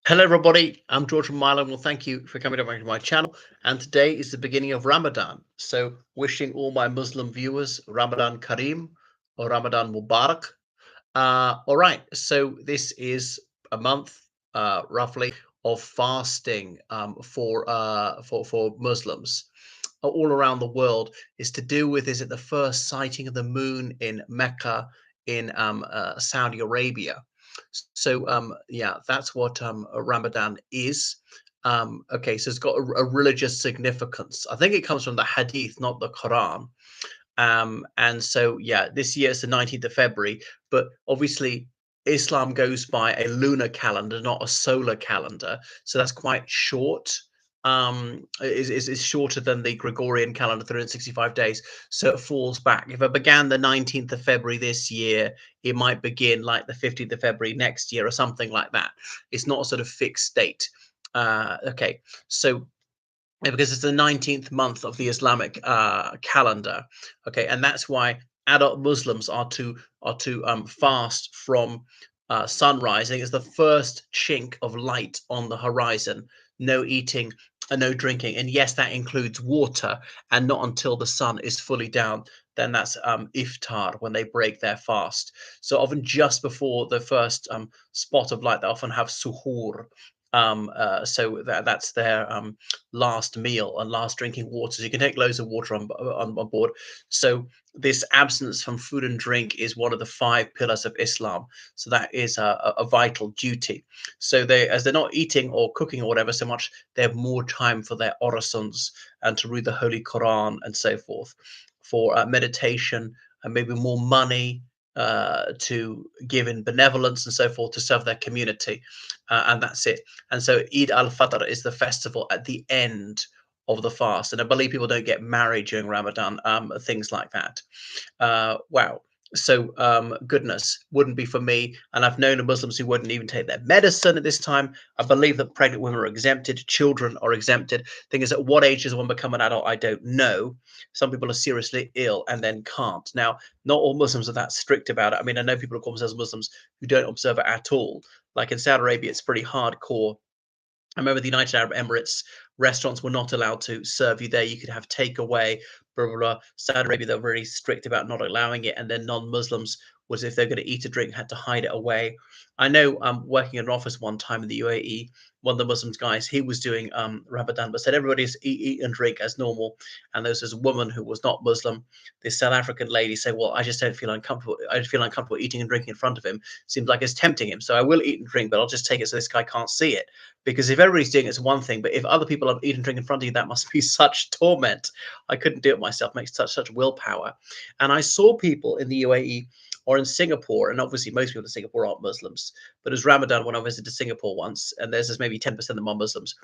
Hello, everybody. I'm George from Milan. Well, thank you for coming back to my channel. And today is the beginning of Ramadan. So, wishing all my Muslim viewers Ramadan Kareem or Ramadan Mubarak. All right. So, this is a month, roughly, of fasting for Muslims all around the world. Is to do with, is it the first sighting of the moon in Mecca in Saudi Arabia? So yeah, that's what Ramadan is. Okay, so it's got a religious significance. I think it comes from the Hadith, not the Quran. And so yeah, this year it's the 19th of February, but obviously Islam goes by a lunar calendar, not a solar calendar. So that's quite short. Is shorter than the Gregorian calendar, 365 days. So it falls back. If it began the 19th of February this year, it might begin like the 15th of February next year or something like that. It's not a sort of fixed date. Okay, so yeah, because it's the 19th month of the Islamic calendar. Okay, and that's why adult Muslims are to fast from sun rising. It's the first chink of light on the horizon. No eating and no drinking, and yes, that includes water. And not until the sun is fully down, then that's iftar, when they break their fast. So often just before the first spot of light, they often have suhoor. So that's their last meal and last drinking water. So you can take loads of water on board. So this abstinence from food and drink is one of the five pillars of Islam. So that is a vital duty. So as they're not eating or cooking or whatever so much, they have more time for their orisons and to read the Holy Quran and so forth, for meditation and maybe more money to give in benevolence and so forth to serve their community, and that's it. And so Eid al-Fitr is the festival at the end of the fast, and I believe people don't get married during Ramadan, things like that. Wow. So goodness, wouldn't be for me. And I've known of Muslims who wouldn't even take their medicine at this time. I believe that pregnant women are exempted, children are exempted. Thing is, at what age does one become an adult? I don't know. Some people are seriously ill and then can't. Now, not all Muslims are that strict about it. I mean, I know people who call themselves Muslims who don't observe it at all. Like in Saudi Arabia, it's pretty hardcore. I remember the United Arab Emirates restaurants were not allowed to serve you there. You could have takeaway, blah, blah, blah. Saudi Arabia, they're very strict about not allowing it. And then non-Muslims was, if they're going to eat a drink, had to hide it away. I know working in an office one time in the UAE, one of the Muslims guys, he was doing Ramadan, but said everybody's eat and drink as normal. And there was this woman who was not Muslim, this South African lady said, well, I just don't feel uncomfortable. I feel uncomfortable eating and drinking in front of him. Seems like it's tempting him. So I will eat and drink, but I'll just take it so this guy can't see it. Because if everybody's doing it, it's one thing, but if other people are eating and drinking in front of you, that must be such torment. I couldn't do it myself. It makes such willpower. And I saw people in the UAE or in Singapore, and obviously most people in Singapore aren't Muslims, but it was Ramadan when I visited Singapore once, and there's maybe 10% of them are Muslims,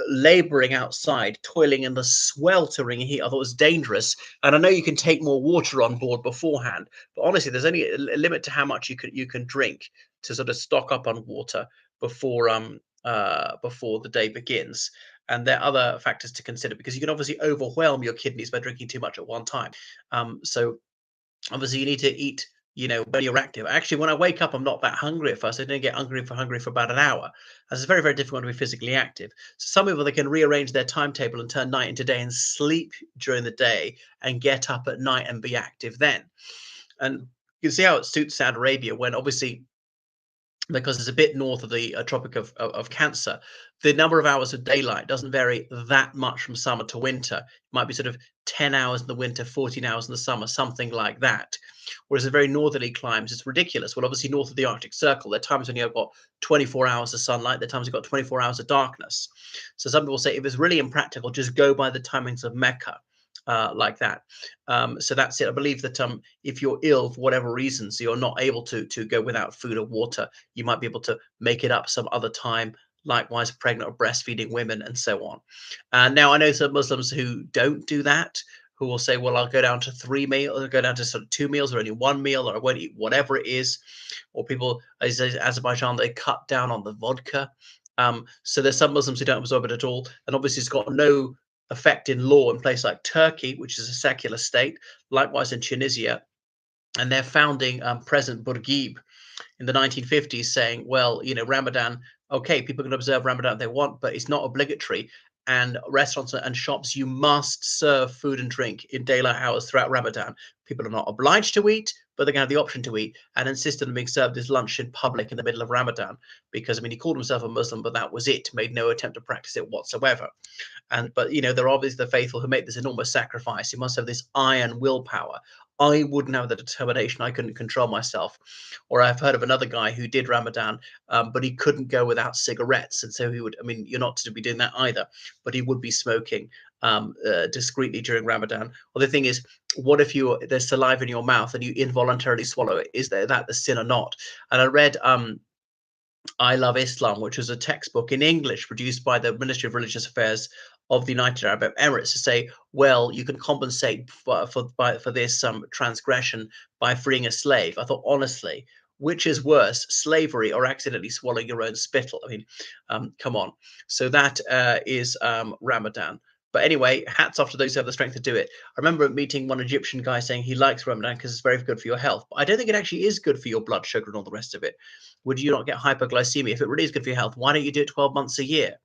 laboring outside, toiling in the sweltering heat. I thought it was dangerous. And I know you can take more water on board beforehand, but honestly, there's only a limit to how much you can drink to sort of stock up on water before the day begins. And there are other factors to consider because you can obviously overwhelm your kidneys by drinking too much at one time. So obviously you need to eat, when you're active. Actually, when I wake up, I'm not that hungry at first. I don't get hungry for about an hour. As it's very, very difficult to be physically active. So some people, they can rearrange their timetable and turn night into day and sleep during the day and get up at night and be active then. And you can see how it suits Saudi Arabia when obviously, because it's a bit north of the Tropic of Cancer, the number of hours of daylight doesn't vary that much from summer to winter. It might be sort of 10 hours in the winter, 14 hours in the summer, something like that. Whereas in very northerly climes, it's ridiculous. Well, obviously, north of the Arctic Circle, there are times when you've got 24 hours of sunlight, there are times you've got 24 hours of darkness. So some people say if it's really impractical, just go by the timings of Mecca. Like that. So that's it. I believe that if you're ill for whatever reason, so you're not able to go without food or water, you might be able to make it up some other time. Likewise, pregnant or breastfeeding women, and so on. Now, I know some Muslims who don't do that, who will say, "Well, I'll go down to 3 meals, or go down to sort of 2 meals, or only 1 meal, or I won't eat whatever it is." Or people, as Azerbaijan, they cut down on the vodka. So there's some Muslims who don't absorb it at all, and obviously it's got no effect in law in place like Turkey, which is a secular state. Likewise in Tunisia, and their founding President Bourguiba in the 1950s saying, well, Ramadan Okay, people can observe Ramadan if they want, but it's not obligatory. And restaurants and shops, you must serve food and drink in daylight hours throughout Ramadan. People are not obliged to eat, but they can have the option to eat, and insisted on being served this lunch in public in the middle of Ramadan. Because I mean, he called himself a Muslim, but that was it. Made no attempt to practice it whatsoever. And but there are obviously the faithful who make this enormous sacrifice. You must have this iron willpower. I wouldn't have the determination. I couldn't control myself. Or I've heard of another guy who did Ramadan, but he couldn't go without cigarettes, and so he would. I mean, you're not to be doing that either, but he would be smoking discreetly during Ramadan. Well, the thing is, what if there's saliva in your mouth and you involuntarily swallow it? Is that the sin or not? And I read I Love Islam, which was a textbook in English produced by the Ministry of Religious Affairs of the United Arab Emirates, to say, well, you can compensate for this transgression by freeing a slave. I thought, honestly, which is worse, slavery or accidentally swallowing your own spittle? I mean, come on. So that is Ramadan. But anyway, hats off to those who have the strength to do it. I remember meeting one Egyptian guy saying he likes Ramadan because it's very good for your health. But I don't think it actually is good for your blood sugar and all the rest of it. Would you not get hypoglycemia? If it really is good for your health, why don't you do it 12 months a year?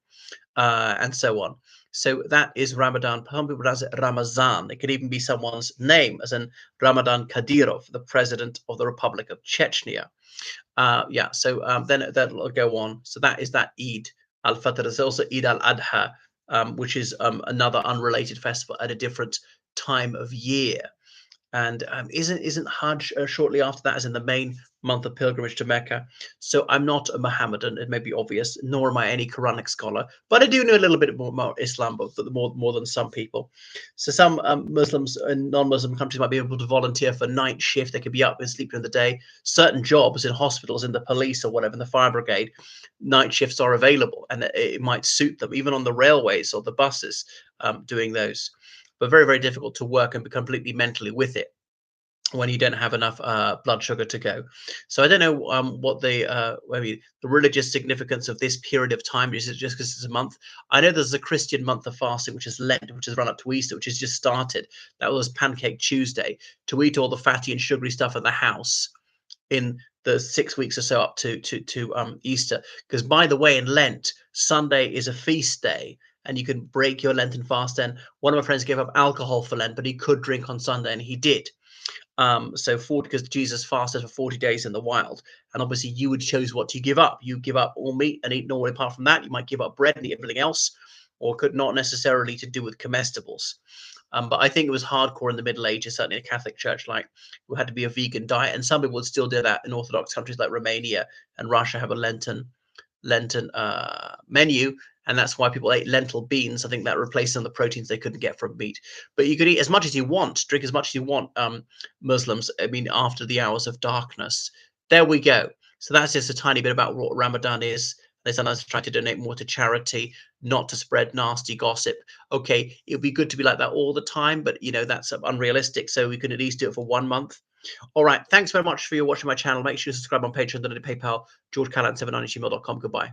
And so on. So that is Ramadan. Some people pronounce it Ramazan. It could even be someone's name, as in Ramadan Kadyrov, the president of the Republic of Chechnya. Yeah, so then that'll go on. So that is that Eid al-Fitr. There's also Eid al-Adha, which is another unrelated festival at a different time of year. And isn't Hajj shortly after that, as in the main month of pilgrimage to Mecca? So I'm not a Mohammedan, it may be obvious, nor am I any Quranic scholar, but I do know a little bit more Islam, but more than some people. So some Muslims and non-Muslim countries might be able to volunteer for night shift. They could be up and sleep during the day. Certain jobs in hospitals, in the police or whatever, in the fire brigade, night shifts are available, and it might suit them, even on the railways or the buses, doing those. But very, very difficult to work and be completely mentally with it when you don't have enough blood sugar to go. So I don't know what the religious significance of this period of time is. It just because it's a month? I know there's a Christian month of fasting, which is Lent, which has run up to Easter, which has just started. That was Pancake Tuesday, to eat all the fatty and sugary stuff at the house in the 6 weeks or so up to Easter. Because by the way, in Lent, Sunday is a feast day, and you can break your Lenten fast. And one of my friends gave up alcohol for Lent, but he could drink on Sunday, and he did. So 40, because Jesus fasted for 40 days in the wild, and obviously you would choose what you give up. You give up all meat and eat normal. Apart from that, you might give up bread and eat everything else, or could not necessarily to do with comestibles. But I think it was hardcore in the Middle Ages, certainly in a Catholic church, like who had to be a vegan diet, and some people would still do that in Orthodox countries like Romania and Russia have a Lenten menu, and that's why people ate lentil beans. I think that replaced some of the proteins they couldn't get from meat. But you could eat as much as you want, drink as much as you want, Muslims. I mean, after the hours of darkness. There we go. So that's just a tiny bit about what Ramadan is. They sometimes try to donate more to charity, not to spread nasty gossip. Okay, it would be good to be like that all the time, but that's unrealistic. So we can at least do it for 1 month. All right. Thanks very much for watching my channel. Make sure you subscribe on Patreon, donate to PayPal, georgecallahan79@gmail.com. Goodbye.